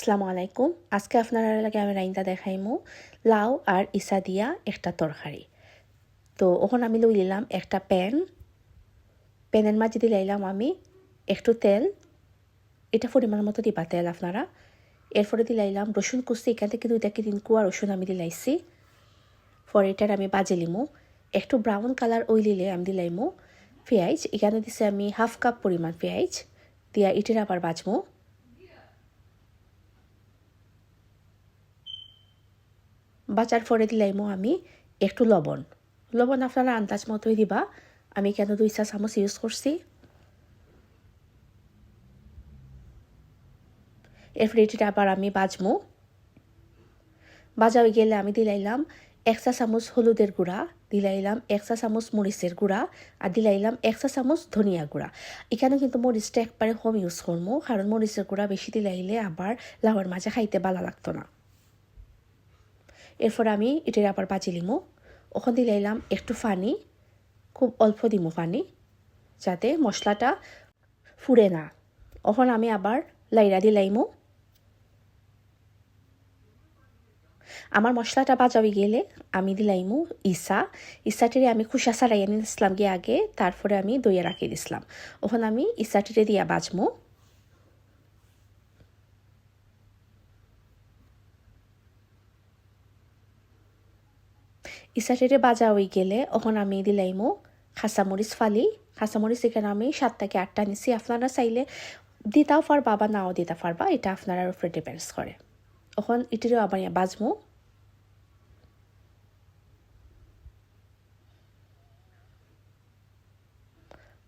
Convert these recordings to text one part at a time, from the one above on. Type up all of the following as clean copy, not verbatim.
আসসালামু আলাইকুম। আজকে আপনারা লাগে আমি রাইন্দা দেখাইমু লাউ আর ইসা দিয়া একটা তরকারি। তো ওখানে আমি লই নিলাম একটা প্যানের মাঝে দিলাইলাম আমি একটু তেল, এটা পরিমাণ মতো দিবা তেল আপনারা। এরপরে দিলাইলাম রসুন কুচি, এখান থেকে 2 থেকে 3 কোয়া রসুন আমি দিলাইছি। পরে এটার আমি বাজে লিমু, একটু ব্রাউন কালার ওইলিলে আমি দিলাইমু পেঁয়াজ, এখানে দিছি আমি 1/2 কাপ পরিমাণ পেঁয়াজ দিয়া এটার আবার বাজমু। বাজার পরে দিলাইমো আমি একটু লবণ আপনারা আন্দাজ মতোই দিবা। আমি কেন 2 চা চামচ ইউজ করছি। এরপরে এটা আবার আমি বাজমু। বাজা হয়ে গেলে আমি দিলাইলাম 1 চা চামচ হলুদের গুঁড়া, দিলাইলাম 1 চা চামচ মরিচের গুঁড়া, আর দিলাইলাম 1 চা চামচ ধনিয়া গুঁড়া। এখানে কিন্তু মরিচটা একবারে কম ইউজ করবো, কারণ মরিচের গুঁড়া বেশি দিলাইলে আবার লাউয়ের মাঝে খাইতে ভালো লাগতো না। এরপর আমি এটার আবার বাজি লিমু। ওখান দিলাইলাম একটু পানি, খুব অল্প দিমু পানি, যাতে মশলাটা ফুড়ে না। ওখান আমি আবার লাইরা দিলাইমু। আমার মশলাটা বাজা হয়ে গেলে আমি দিলাইমু ইসাটিরে আমি খুশা ছাড়াইয়া নিয়েছিলাম গিয়ে আগে, তারপরে আমি দইয়ে রাখি দিছিলাম। ওখানে আমি ইসাটিরে দিয়া বাজমু। ইসাটিরে বাজা হয়ে গেলে ওখানে আমি দিলাইমু কাঁচামরিচ ফালি। কাঁচামরিচ এখানে আমি 7 থেকে 8টা নিছি। আপনারা চাইলে দিতাও পারবা বা নাও দিতে পারবা, এটা আপনার উপরে ডিপেন্ডস করে। ওখান এটিরও আবার বাজমু।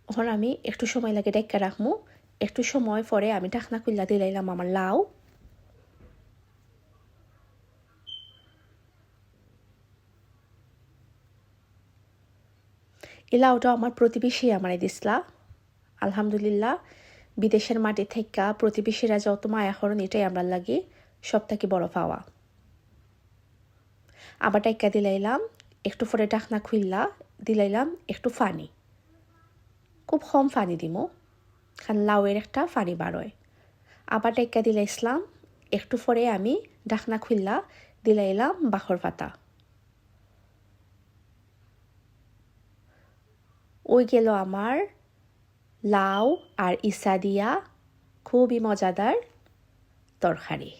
ওখানে আমি একটু সময় লাগে ডেক্কা রাখমু। একটু সময় পরে আমি ঢাকনা খুললা দিলাইলাম আমার লাউ। এই লাউটা আমার প্রতিবেশী আমারে দিসলা। আলহামদুলিল্লাহ, বিদেশের মাটি থেকে প্রতিবেশীরা যত মায়া করেন এটাই আমরা লাগে সব থেকে বড় পাওয়া। আবার ডাইক্কা দিলাইলাম, একটু পরে ঢাকনা খুললা দিলাইলাম একটু পানি, খুব কম পানি দিমো, কারণ লাউয়ের একটা পানি বাড়য়। আবার ডাইক্কা দিলাইছিলাম, একটু পরে আমি ঢাকনা খুললা দিলাইলাম বাখর পাতা। ওই গেল আমার লাউ আর ইসা দিয়া খুবই মজাদার তরকারি।